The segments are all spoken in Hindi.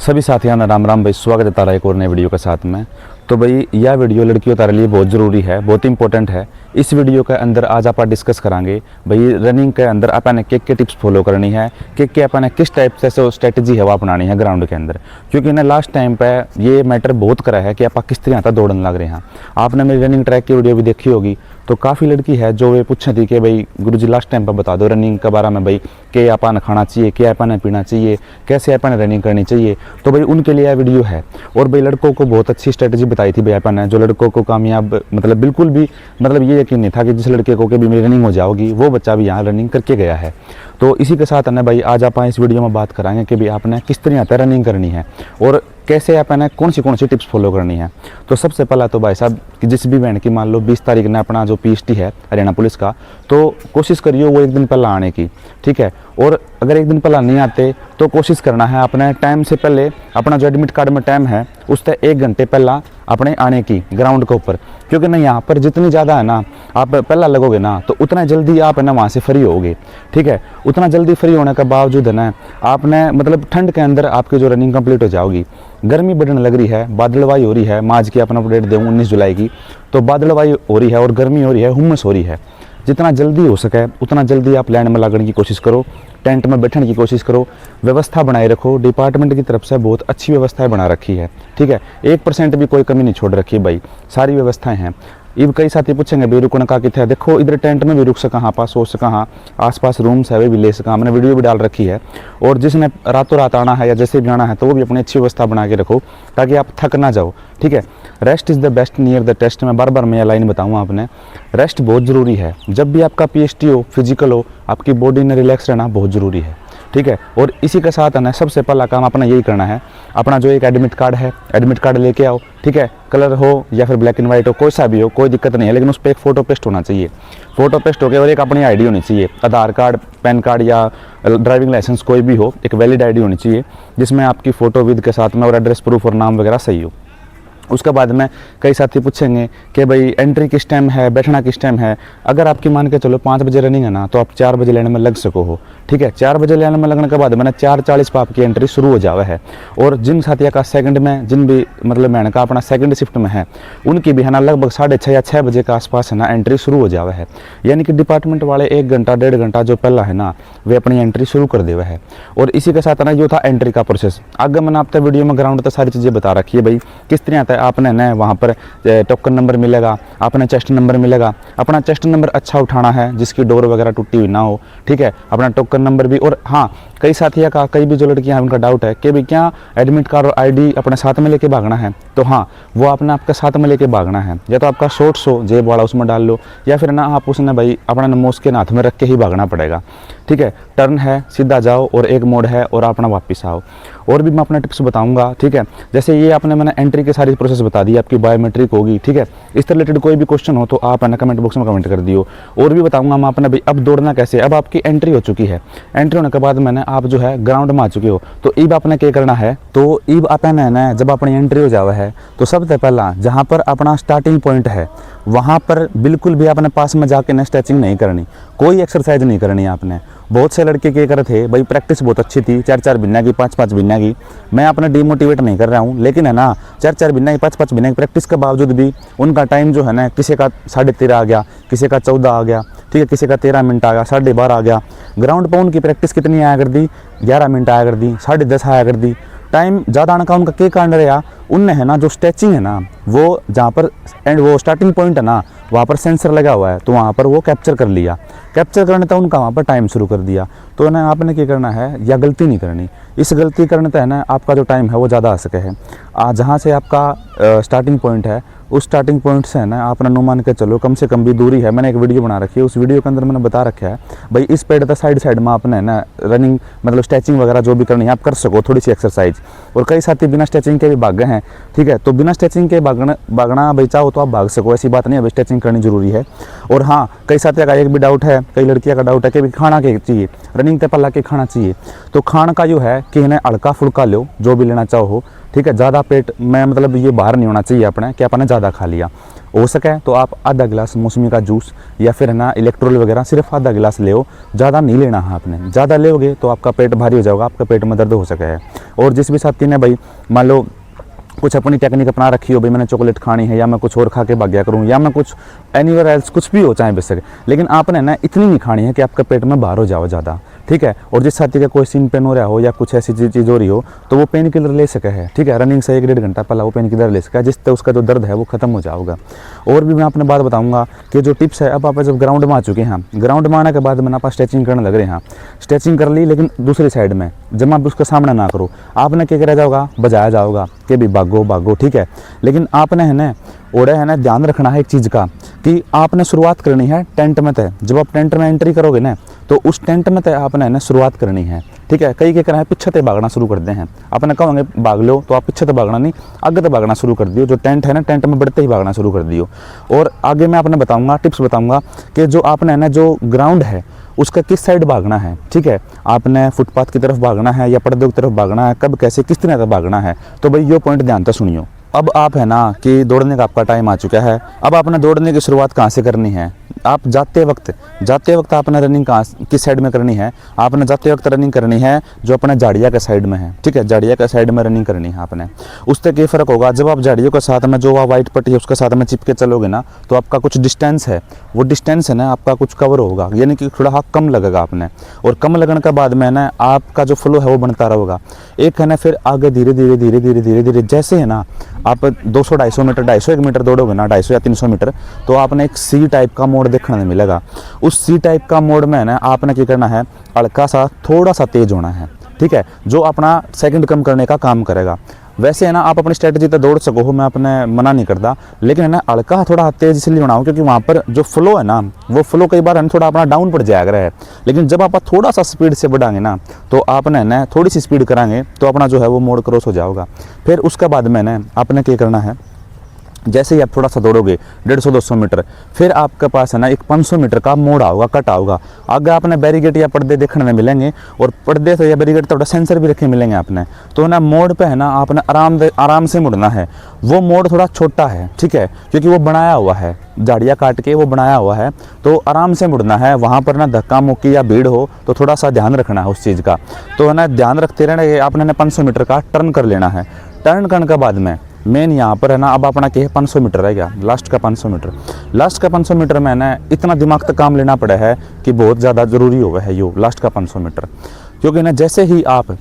सभी साथियों ने राम राम भाई, स्वागत है तारा एक और नए वीडियो के साथ में। तो भाई यह वीडियो लड़कियों तारे लिए बहुत ज़रूरी है, बहुत इंपॉर्टेंट है। इस वीडियो के अंदर आज आप डिस्कस करांगे भाई रनिंग के अंदर अपन के टिप्स फॉलो करनी है, के अपन किस टाइप से स्ट्रेटजी है वो अपनानी है ग्राउंड के अंदर। क्योंकि ना लास्ट टाइम पे ये मैटर बहुत करा है कि आप किस तरह आता दौड़ने लग रहे हैं। आपने मेरी रनिंग ट्रैक की वीडियो भी देखी होगी, तो काफ़ी लड़की है जो वे पूछे थी कि भाई गुरुजी लास्ट टाइम पर बता दो रनिंग के बारे में, भाई के अपन खाना चाहिए, क्या अपन पीना चाहिए, कैसे अपन रनिंग करनी चाहिए। तो भाई उनके लिए यह वीडियो है। और भाई लड़कों को बहुत अच्छी स्ट्रेटजी बताई थी भाई अपन ने, जो लड़कों को कामयाब मतलब बिल्कुल भी मतलब ये यकीन नहीं था कि जिस लड़के को भी मेरी रनिंग हो जाओगी, वो बच्चा भी यहाँ रनिंग करके गया है। तो इसी के साथ ना भाई आज आप इस वीडियो में बात कराएंगे कि भाई आपने किस तरह आता रनिंग करनी है और कैसे आपने कौन सी टिप्स फॉलो करनी है। तो सबसे पहला तो भाई साहब कि जिस भी बैंड की मान लो 20 तारीख ने अपना जो पीएसटी है हरियाणा पुलिस का, तो कोशिश करिए वो एक दिन पहले आने की, ठीक है। और अगर एक दिन पहले नहीं आते तो कोशिश करना है अपने टाइम से पहले, अपना जो एडमिट कार्ड में टाइम है उससे 1 घंटे पहला अपने आने की ग्राउंड के ऊपर। क्योंकि ना यहाँ पर जितनी ज़्यादा है ना आप पहला लगोगे ना, तो उतना जल्दी आप है ना वहाँ से फ्री होगे, ठीक है। उतना जल्दी फ्री होने के बावजूद है ना आपने मतलब ठंड के अंदर आपकी जो रनिंग कंप्लीट हो जाओगी। गर्मी बढ़ने लग रही है, बादलवाई हो रही है, मार्च की अपना अपडेट दूँ 19 जुलाई की, तो बादलवाई हो रही है और गर्मी हो रही है, हुम्मस हो रही है। जितना जल्दी हो सके उतना जल्दी आप लैंड में लगने की कोशिश करो, टेंट में बैठने की कोशिश करो, व्यवस्था बनाए रखो। डिपार्टमेंट की तरफ से बहुत अच्छी व्यवस्थाएं बना रखी है, ठीक है। 1% भी कोई कमी नहीं छोड़ रखी भाई, सारी व्यवस्थाएं हैं। इब कई साथी पूछेंगे भाई रुकने का कितना है, देखो इधर टेंट में भी रुक सका, हाँ पास हो सका, हाँ आसपास रूम्स है वे भी ले सका, हमने वीडियो भी डाल रखी है। और जिसने रातों रात आना है या जैसे भी आना है तो वो भी अपनी अच्छी व्यवस्था बना के रखो ताकि आप थक ना जाओ, ठीक है। Rest is the best near the test. मैं बार बार मैं लाइन बताऊँगा आपने, रेस्ट बहुत ज़रूरी है। जब भी आपका पीएसटी हो, फिजिकल हो, आपकी बॉडी ने रिलैक्स रहना बहुत ज़रूरी है, ठीक है। और इसी के साथ है ना सबसे पहला काम अपना यही करना है, अपना जो एक एडमिट कार्ड है, एडमिट कार्ड लेके आओ, ठीक है। कलर हो या फिर ब्लैक एंड वाइट हो, कोई सा भी हो, कोई दिक्कत नहीं है, लेकिन उस पर एक फ़ोटो पेस्ट होना चाहिए। फ़ोटो पेस्ट हो गया और एक अपनी आईडी होनी चाहिए, आधार कार्ड, पैन कार्ड या ड्राइविंग लाइसेंस कोई भी हो, एक वैलिड आईडी होनी चाहिए जिसमें आपकी फ़ोटो विद के साथ में और एड्रेस प्रूफ और नाम वगैरह सही हो। उसके बाद में कई साथी पूछेंगे कि भाई एंट्री किस टाइम है, बैठना किस टाइम है। अगर आपकी मान के चलो 5 बजे रनिंग है ना, तो आप 4 बजे लाइन में लग सको हो, ठीक है। 4 बजे लाइन में लगने के बाद मैंने 4:40 पर आपकी एंट्री शुरू हो जावा है। और जिन साथियों का सेकंड में, जिन भी मतलब मैंने का अपना सेकंड शिफ्ट में है, उनकी भी है ना लगभग 6:30 या 6 बजे के आसपास है ना एंट्री शुरू हो जावा है। यानी कि डिपार्टमेंट वाले 1 घंटा 1.5 घंटा जो पहला है ना वे अपनी एंट्री शुरू कर देवा है। और इसी के साथ ना जो था एंट्री का प्रोसेस, आगे मैंने आपको वीडियो में ग्राउंड तक सारी चीज़ें बता रखी है भाई किस तरह आता है। आपने ना वहाँ पर टोकन नंबर मिलेगा, अपना चेस्ट नंबर मिलेगा, अपना चेस्ट नंबर अच्छा उठाना है जिसकी डोर वगैरह टूटी हुई ना हो, ठीक है। अपना टोकन नंबर भी। और हाँ कई साथियों का, कई भी जो लड़कियां हैं उनका डाउट है कि भाई क्या एडमिट कार्ड और आईडी अपने साथ में लेके भागना है। तो हाँ वो आपने आपके साथ में लेके भागना है, या तो आपका शॉर्ट्स हो जेब वाला उसमें डाल लो, या फिर ना आप उसने भाई अपना नमोस के हाथ में रख के ही भागना पड़ेगा, ठीक है। टर्न है, सीधा जाओ और एक मोड है और अपना वापस आओ। और भी मैं अपना टिप्स बताऊंगा, ठीक है। जैसे ये आपने मैंने एंट्री की सारी प्रोसेस बता दी, आपकी बायोमेट्रिक होगी, ठीक है। इस रिलेटेड कोई भी क्वेश्चन हो तो आप है ना कमेंट बॉक्स में कमेंट कर दियो। और भी बताऊंगा मैं अपने भाई अब दौड़ना कैसे। अब आपकी एंट्री हो चुकी है, एंट्री होने के बाद मैंने आप जो है ग्राउंड में आ चुके हो, तो ईब आपने क्या करना है। तो ईब आपने है ना जब अपनी एंट्री हो जावा है तो सबसे पहला जहाँ पर अपना स्टार्टिंग पॉइंट है वहाँ पर बिल्कुल भी अपने पास में जाके ना स्ट्रेचिंग नहीं करनी, कोई एक्सरसाइज नहीं करनी आपने। बहुत से लड़के क्या करे थे भाई, प्रैक्टिस बहुत अच्छी थी, 4-4 भिन्ना की, 5-5 भिन्ना की। मैं अपने डिमोटिवेट नहीं कर रहा हूँ, लेकिन है ना 4-4 भिन्ना की, 5-5 भिन्ना की प्रैक्टिस के बावजूद भी उनका टाइम जो है ना किसी का 13:30 आ गया, किसी का 14 आ गया, ठीक है, किसी का 13 मिनट आ गया, 12:30 आ गया। ग्राउंड पर उनकी प्रैक्टिस कितनी आया कर दी, 11 मिनट आया कर दी, 10:30 आया कर दी। टाइम ज़्यादा आने का उनका क्या कारण रहा, उनने है ना जो स्ट्रेचिंग है ना वो जहाँ पर एंड वो स्टार्टिंग पॉइंट है ना वहाँ पर सेंसर लगा हुआ है, तो वहाँ पर वो कैप्चर कर लिया। कैप्चर करने तक उनका वहाँ पर टाइम शुरू कर दिया। तो ना आपने क्या करना है, या गलती नहीं करनी, इस गलती करने तक है ना आपका जो टाइम है वो ज़्यादा आ सके है। जहाँ से आपका स्टार्टिंग पॉइंट है उस स्टार्टिंग पॉइंट से है ना आपने नो मान के चलो कम से कम भी दूरी है। मैंने एक वीडियो बना रखी है, उस वीडियो के अंदर मैंने बता रखा है भाई इस पेड़ तक साइड में आपने है ना रनिंग मतलब स्ट्रेचिंग वगैरह जो भी करनी है आप कर सको, थोड़ी सी एक्सरसाइज। और कई साथी बिना स्ट्रेचिंग के भी भागे हैं, ठीक है। तो बिना स्ट्रेचिंग के भागना भाई चाहो तो आप भाग सको, ऐसी बात नहीं है, स्ट्रेचिंग करनी जरूरी है। और हाँ कई साथियों का एक भी डाउट है, कई लड़कियों का डाउट है कि भाई खाना क्या चाहिए, रनिंग के पहला के खाना चाहिए। तो खाना का जो है कि इन्हें हल्का फुल्का लो, जो भी लेना चाहो, ठीक है। ज़्यादा पेट में मतलब ये बाहर नहीं होना चाहिए अपने कि आपने ज़्यादा खा लिया। हो सके तो आप आधा गिलास मौसमी का जूस या फिर है ना इलेक्ट्रोल वगैरह सिर्फ आधा गिलास ले, ज़्यादा नहीं लेना है आपने। ज़्यादा लेोगे तो आपका पेट भारी हो जाएगा, आपका पेट में दर्द हो सके है। और जिस भी साथी ने भाई मान लो कुछ अपनी टेक्निक अपना रखी हो, भाई मैंने चॉकलेट खानी है या मैं कुछ और खा के भाग गया करूँ या मैं कुछ एनीवेयर एल्स कुछ भी हो चाहे बेशक, लेकिन आपने ना इतनी नहीं खानी है कि आपके पेट में बाहर हो जाओ ज़्यादा, ठीक है। और जिस साथी का कोई सीन पेन हो रहा हो या कुछ ऐसी चीज़ हो रही हो तो वो पेन किलर ले सके है, ठीक है। रनिंग से 1-1.5 घंटा पहला वो पेन किलर ले सके, जिससे उसका जो दर्द है वो खत्म हो जाएगा। और भी मैं अपने बात बताऊंगा कि जो टिप्स है, अब आप जब ग्राउंड में आ चुके हैं, ग्राउंड में आने के बाद मैंने आप स्ट्रेचिंग करने लग रहे हैं, स्ट्रेचिंग कर ली लेकिन दूसरी साइड में, जब आप उसका सामना ना करो, आपने क्या करा जाओगा, बजाया जाओगा कि भी भागो भागो, ठीक है। लेकिन आपने है ना ओढ़े है ना ध्यान रखना है एक चीज़ का कि आपने शुरुआत करनी है टेंट में तय। जब आप टेंट में एंट्री करोगे ना तो उस टेंट में तय आपने है ना शुरुआत करनी है, ठीक है। कई क्या करना है, पीछे तक भागना शुरू करते हैं। आपने कहोगे भाग लो तो आप पीछे तक भागना नहीं, आगे तक भागना शुरू कर दियो। जो टेंट है ना, टेंट में बढ़ते ही भागना शुरू कर दियो। और आगे मैं आपने बताऊंगा, टिप्स बताऊंगा कि जो आपने है ना जो ग्राउंड है उसका किस साइड भागना है, ठीक है। आपने फुटपाथ की तरफ भागना है या पर्दों की तरफ भागना है, कब कैसे किस तरह तक भागना है, तो भाई ये पॉइंट ध्यान से सुनियो। अब आप है ना कि दौड़ने का आपका टाइम आ चुका है। अब आपने दौड़ने की शुरुआत कहाँ से करनी है, आप जाते वक्त आपने रनिंग कहाँ किस साइड में करनी है, आपने जाते वक्त रनिंग करनी है जो अपने झाड़िया के साइड में है, ठीक है। झाड़िया के साइड में रनिंग करनी है आपने। उससे क्या फ़र्क होगा, जब आप झाड़ियों के साथ में जो वाइट पट्टी है उसके साथ में चिपके चलोगे ना तो आपका कुछ डिस्टेंस है, वो डिस्टेंस है ना आपका कुछ कवर होगा, यानी कि थोड़ा हाँ कम लगेगा आपने। और कम लगने के बाद में ना आपका जो फ्लो है वो बनता रहेगा। एक है ना फिर आगे धीरे धीरे धीरे धीरे धीरे धीरे जैसे है ना आप 200-250 मीटर 250 मीटर दौड़ोगे ना, 250 या 300 मीटर, तो आपने एक सी टाइप का मोड़ देखने मिलेगा। उस सी टाइप का मोड़ में ना आपने क्या करना है, हल्का सा थोड़ा सा तेज होना है, ठीक है, जो अपना सेकंड कम करने का काम करेगा। वैसे है ना आप अपनी स्ट्रेटजी तो दौड़ सको हो, मैं अपने मना नहीं करता, लेकिन है ना हल्का थोड़ा तेज इसलिए बनाओ क्योंकि वहाँ पर जो फ्लो है ना वो फ्लो कई बार है ना थोड़ा अपना डाउन पड़ जाएगा है। लेकिन जब आप थोड़ा सा स्पीड से बढ़ाएंगे ना तो आपने ना थोड़ी सी स्पीड कराएंगे तो अपना जो है वो मोड़ क्रॉस हो जाएगा। फिर उसके बाद में ना आपने क्या करना है, जैसे ही आप थोड़ा सा दौड़ोगे 150-200 मीटर, फिर आपके पास है ना एक 500 मीटर का मोड़ आओगा, कट आओगा। आगे आपने बैरिकेड या पर्दे देखने में मिलेंगे, और पर्दे से या बैरिकेड थोड़ा सेंसर भी रखे मिलेंगे आपने। तो ना मोड़ पे है ना आपने आराम से मुड़ना है। वो मोड़ थोड़ा छोटा है, ठीक है, क्योंकि वो बनाया हुआ है, झाड़ियाँ काट के वो बनाया हुआ है, तो आराम से मुड़ना है। वहाँ पर ना धक्का मुक्की या भीड़ हो तो थोड़ा सा ध्यान रखना है उस चीज़ का। तो है ना ध्यान रखते रहना। आपने ना 500 मीटर का टर्न कर लेना है। टर्न करने के बाद में मेन यहाँ पर है ना अब अपना क्या है 500 मीटर रह गया, लास्ट का 500 मीटर। लास्ट का 500 मीटर में ना इतना दिमाग तक काम लेना पड़ा है कि बहुत ज़्यादा ज़रूरी हो गया है यो लास्ट का 500 मीटर। क्योंकि ना जैसे ही आप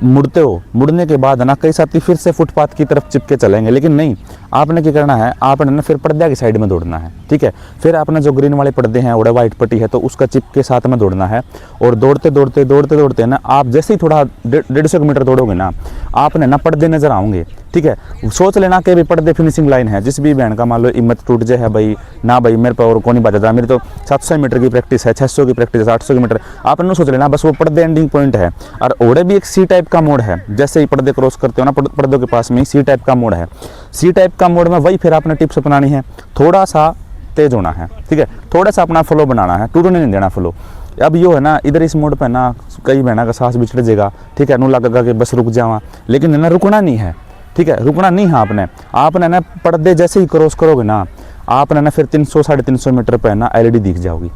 मुड़ते हो, मुड़ने के बाद ना कई साथी फिर से फुटपाथ की तरफ चिपके चलेंगे, लेकिन नहीं, आपने क्या करना है, आपने ना फिर पर्दे की साइड में दौड़ना है, ठीक है। फिर आपने जो ग्रीन वाले पर्दे हैं और वाइट पट्टी है तो उसका चिप के साथ में दौड़ना है। और दौड़ते दौड़ते दौड़ते दौड़ते ना आप जैसे ही थोड़ा 150 मीटर दौड़ोगे ना आपने ना पर्दे नजर आएंगे, ठीक है। सोच लेना कि भी पर्दे फिनिशिंग लाइन है। जिस भी बहन का मान लो हिम्मत टूट जाए है भाई ना भाई मेरे पर और कौन नहीं बचता, मेरी तो 700 मीटर की प्रैक्टिस है, 600 की प्रैक्टिस है, 800 की मीटर, आपने सोच लेना बस वो पर्दे एंडिंग पॉइंट है। और ओड़े भी एक सी टाइप का मोड़ है, जैसे ही पर्दे क्रॉस करते हो ना पर्दों के पास में सी टाइप का मोड़ है। सी टाइप का मोड़ में वही फिर आपने टिप्स अपनानी है, थोड़ा सा तेज होना है, ठीक है, थोड़ा सा अपना फ्लो बनाना है, टूटने नहीं देना फ्लो। अब यो है ना इधर इस मोड़ पे ना कई बहना का सांस बिछड़ जाएगा, ठीक है, नू लगेगा कि बस रुक जावा, लेकिन ना रुकना नहीं है, ठीक है, रुकना नहीं है। आपने ना पर्दे जैसे ही क्रॉस करोगे ना आपने ना फिर 300-350 मीटर पे ना एलईडी दिख जाओगी।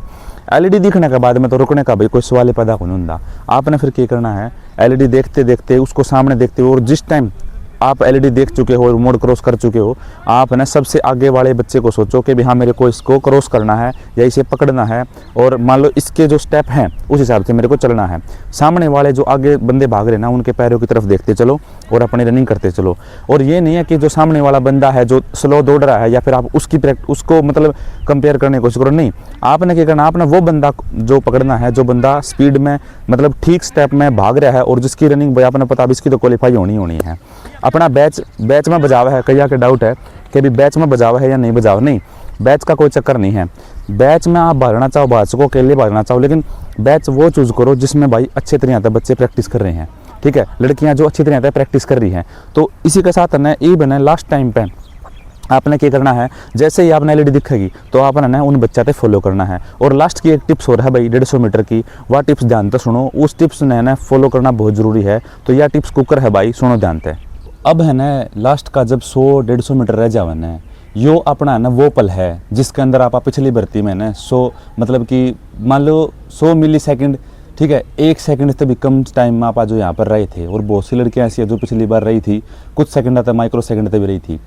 एलईडी दिखने के बाद में तो रुकने का भाई कोई सवाल ही पैदा नहीं होता। आपने फिर क्या करना है, एलईडी देखते देखते उसको सामने देखते हो, और जिस टाइम आप एलईडी देख चुके हो और मोड़ क्रॉस कर चुके हो, आप ना सबसे आगे वाले बच्चे को सोचो कि भी हाँ मेरे को इसको क्रॉस करना है या इसे पकड़ना है, और मान लो इसके जो स्टेप हैं उस हिसाब से मेरे को चलना है। सामने वाले जो आगे बंदे भाग रहे ना उनके पैरों की तरफ देखते चलो और अपनी रनिंग करते चलो। और ये नहीं है कि जो सामने वाला बंदा है जो स्लो दौड़ रहा है या फिर आप उसको मतलब कंपेयर करने की कोशिश करो, नहीं। आपने क्या करना, आपने वो बंदा जो पकड़ना है जो बंदा स्पीड में मतलब ठीक स्टेप में भाग रहा है और जिसकी रनिंग भाई आपने पता अब इसकी तो क्वालिफाई होनी है। अपना बैच में बजावा है, कई के डाउट है कि भी बैच में बजावा है या नहीं बजावा, नहीं, बैच का कोई चक्कर नहीं है। बैच में आप भागना चाहो भाग सको, अकेले भागना चाहो, लेकिन बैच वो चूज़ करो जिसमें भाई अच्छे तरह आता बच्चे प्रैक्टिस कर रहे हैं, ठीक है, लड़कियां जो अच्छी तरह आता प्रैक्टिस कर रही हैं। तो इसी के साथ ना ये बना लास्ट टाइम पे आपने क्या करना है, जैसे ही आपने एलईडी दिखेगी तो आपने ना उन बच्चा पे फॉलो करना है। और लास्ट की एक टिप्स और है भाई 150 मीटर की, वह टिप्स ध्यान से सुनो, उस टिप्स ने ना फॉलो करना बहुत ज़रूरी है। तो यह टिप्स कुकर है भाई, सुनो ध्यान से। अब है ना लास्ट का जब 100-150 मीटर रह जावे ना, यो अपना है ना वो पल है जिसके अंदर आप पिछली भर्ती में ना 100 मतलब कि मान लो 100 मिली सेकेंड, ठीक है, 1 सेकंड से भी कम टाइम में आप जो यहाँ पर रहे थे। और बहुत सी लड़कियाँ ऐसी है जो पिछली बार रही थी कुछ सेकंड तक, माइक्रो सेकंड तक भी रही थी।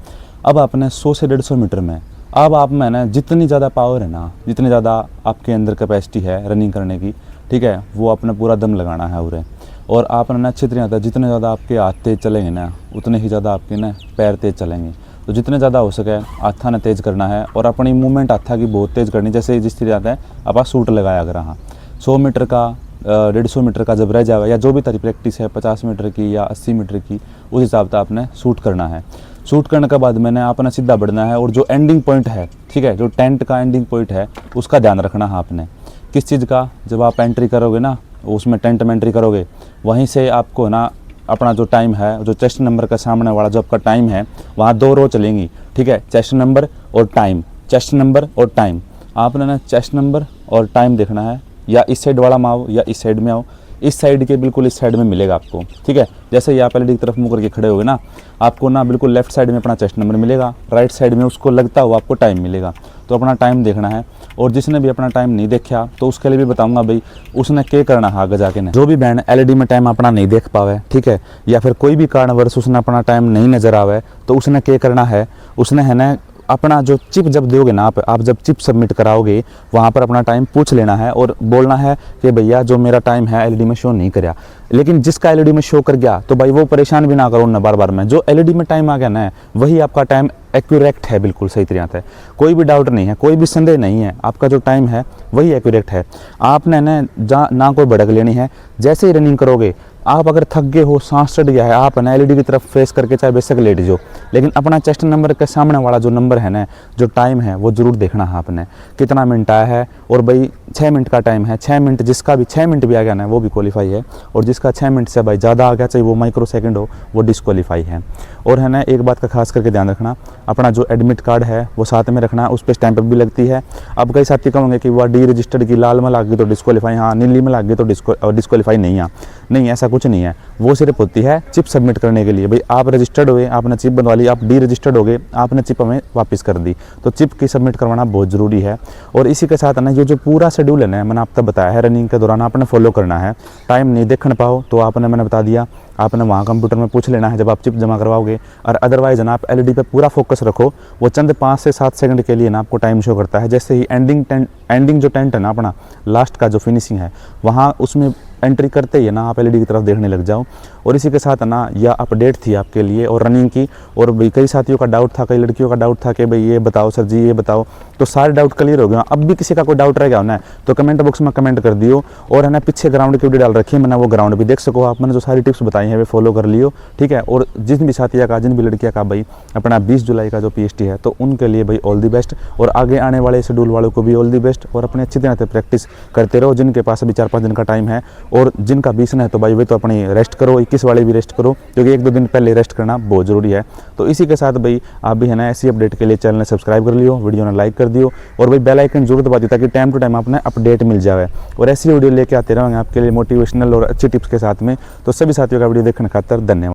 अब आपने 100 से 150 मीटर में अब आप में ना जितनी ज़्यादा पावर है ना, जितनी ज़्यादा आपके अंदर कैपेसिटी है रनिंग करने की, ठीक है, वो आपने पूरा दम लगाना है उरे। और आपने ना अच्छी तरह जितने ज़्यादा आपके हाथ तेज़ चलेंगे ना, उतने ही ज़्यादा आपके ना पैर तेज़ चलेंगे। तो जितने ज़्यादा हो सके हाथा ने तेज़ करना है और अपनी मूवमेंट हाथा की बहुत तेज़ करनी। जैसे जिस तरह आता है आप सूट लगाया अगर, हाँ 100 मीटर का 150 मीटर का जब रह जाएगा या जो भी तारी प्रैक्टिस है 50 मीटर की या 80 मीटर की, उस हिसाब से आपने शूट करना है। शूट करने के बाद मैंने आपने सीधा बढ़ना है और जो एंडिंग पॉइंट है, ठीक है, जो टेंट का एंडिंग पॉइंट है उसका ध्यान रखना है आपने। किस चीज़ का? जब आप एंट्री करोगे ना, उसमें टेंट में एंट्री करोगे, वहीं से आपको ना अपना जो टाइम है, जो चेस्ट नंबर का सामने वाला जो आपका टाइम है, वहाँ 2 रो चलेंगी, ठीक है, चेस्ट नंबर और टाइम, चेस्ट नंबर और टाइम। आपने ना चेस्ट नंबर और टाइम देखना है, या इस साइड वाला में आओ या इस साइड में आओ, इस साइड के बिल्कुल इस साइड में मिलेगा आपको, ठीक है। जैसे ही आप एलईडी की तरफ मुँह करके खड़े होगे ना, आपको ना बिल्कुल लेफ्ट साइड में अपना चेस्ट नंबर मिलेगा, राइट साइड में उसको लगता हुआ आपको टाइम मिलेगा। तो अपना टाइम देखना है। और जिसने भी अपना टाइम नहीं देखा तो उसके लिए भी बताऊंगा भाई उसने क्या करना है आगे जाके ना। जो भी बहन एलईडी में टाइम अपना नहीं देख पावे, ठीक है, या फिर कोई भी कारणवश उसने अपना टाइम नहीं नजर आवे, तो उसने क्या करना है, उसने है ना अपना जो चिप जब दोगे ना आप जब चिप सबमिट कराओगे वहाँ पर अपना टाइम पूछ लेना है और बोलना है कि भैया जो मेरा टाइम है एलईडी में शो नहीं कराया। लेकिन जिसका एलईडी में शो कर गया तो भाई वो परेशान भी ना करो ना बार बार में, जो एलईडी में टाइम आ गया ना वही आपका टाइम एक्यूरेट है, बिल्कुल सही तरीके से। कोई भी डाउट नहीं है, कोई भी संदेह नहीं है, आपका जो टाइम है वही एक्यूरेट है। आपने ना कोई भड़क लेनी है। जैसे ही रनिंग करोगे आप अगर थक गए हो, सांस चढ़ गया है, आप ना एलईडी की तरफ फेस करके चाहे बेशक लेट जाओ, लेकिन अपना चेस्ट नंबर के सामने वाला जो नंबर है ना, जो टाइम है वो जरूर देखना है आपने, कितना मिनट आया है। और भाई 6 मिनट का टाइम है, 6 मिनट जिसका भी 6 मिनट भी आ गया ना वो भी क्वालिफाई है, और जिसका 6 मिनट से भाई ज़्यादा आ गया चाहे वो माइक्रो सेकंड हो वो डिस्क्वालीफाई है। और है ना एक बात का खास करके ध्यान रखना, अपना जो एडमिट कार्ड है वो साथ में रखना, उस पर स्टैंप भी लगती है। अब कई साथी कहोंगे कि वह डी रजिस्टर्ड की लाल में लग गई तो डिस्क्वालीफाई, हाँ नीली में लग गई तो डिस्क्वालीफाई नहीं है। नहीं, ऐसा कुछ नहीं है, वो सिर्फ होती है चिप सबमिट करने के लिए। भाई आप रजिस्टर्ड हुए, आपने चिप बनवा ली, आप डी रजिस्टर्ड हो गए, आपने चिप हमें वापस कर दी, तो चिप की सबमिट करवाना बहुत ज़रूरी है। और इसी के साथ ना ये जो पूरा शेड्यूल है ना मैंने आपको बताया है, रनिंग के दौरान आपने फॉलो करना है। टाइम नहीं देखने पाओ तो आपने मैंने बता दिया, आपने वहाँ कंप्यूटर में पूछ लेना है जब आप चिप जमा करवाओगे। और अदरवाइज ना आप एलईडी पे पूरा फोकस रखो, वो चंद 5 से 7 सेकंड के लिए ना आपको टाइम शो करता है। जैसे ही एंडिंग जो टेंट है ना अपना लास्ट का जो फिनिशिंग है, वहाँ उसमें एंट्री करते ही ना आप एलईडी की तरफ देखने लग जाओ। और इसी के साथ ना यह अपडेट थी आपके लिए और रनिंग की। और भाई कई साथियों का डाउट था, कई लड़कियों का डाउट था कि भाई ये बताओ सर जी ये बताओ, तो सारे डाउट क्लियर हो गए। अब भी किसी का कोई डाउट रह गया ना तो कमेंट बॉक्स में कमेंट कर दियो। और है ना पीछे ग्राउंड की वीडियो डाल रखी है, मैंने वो ग्राउंड भी देख सको आप, मैंने जो सारी टिप्स बताई हैं वे फॉलो कर लियो, ठीक है। और जिन भी साथियों का, जिन भी लड़कियों का भाई अपना 20 जुलाई का जो पीएसटी है तो उनके लिए भाई ऑल दी बेस्ट, और आगे आने वाले शेड्यूल वालों को भी ऑल दी बेस्ट। और अपने अच्छी तरह से प्रैक्टिस करते रहो। जिनके पास अभी 4-5 दिन का टाइम है और जिनका 20 है तो भाई वे तो अपनी रेस्ट करो, 21 वाले भी रेस्ट करो, क्योंकि 1-2 दिन पहले रेस्ट करना बहुत ज़रूरी है। तो इसी के साथ भाई आप भी है ना ऐसी अपडेट के लिए चैनल ने सब्सक्राइब कर लियो, वीडियो ने लाइक कर दियो, और भाई बेल आइकन जरूर दबा दियो ताकि टाइम टू टाइम आपने अपडेट मिल जाए। और ऐसी वीडियो लेके आते रहेंगे आपके लिए मोटिवेशनल और अच्छी टिप्स के साथ में। तो सभी साथियों का वीडियो देखने खातर धन्यवाद।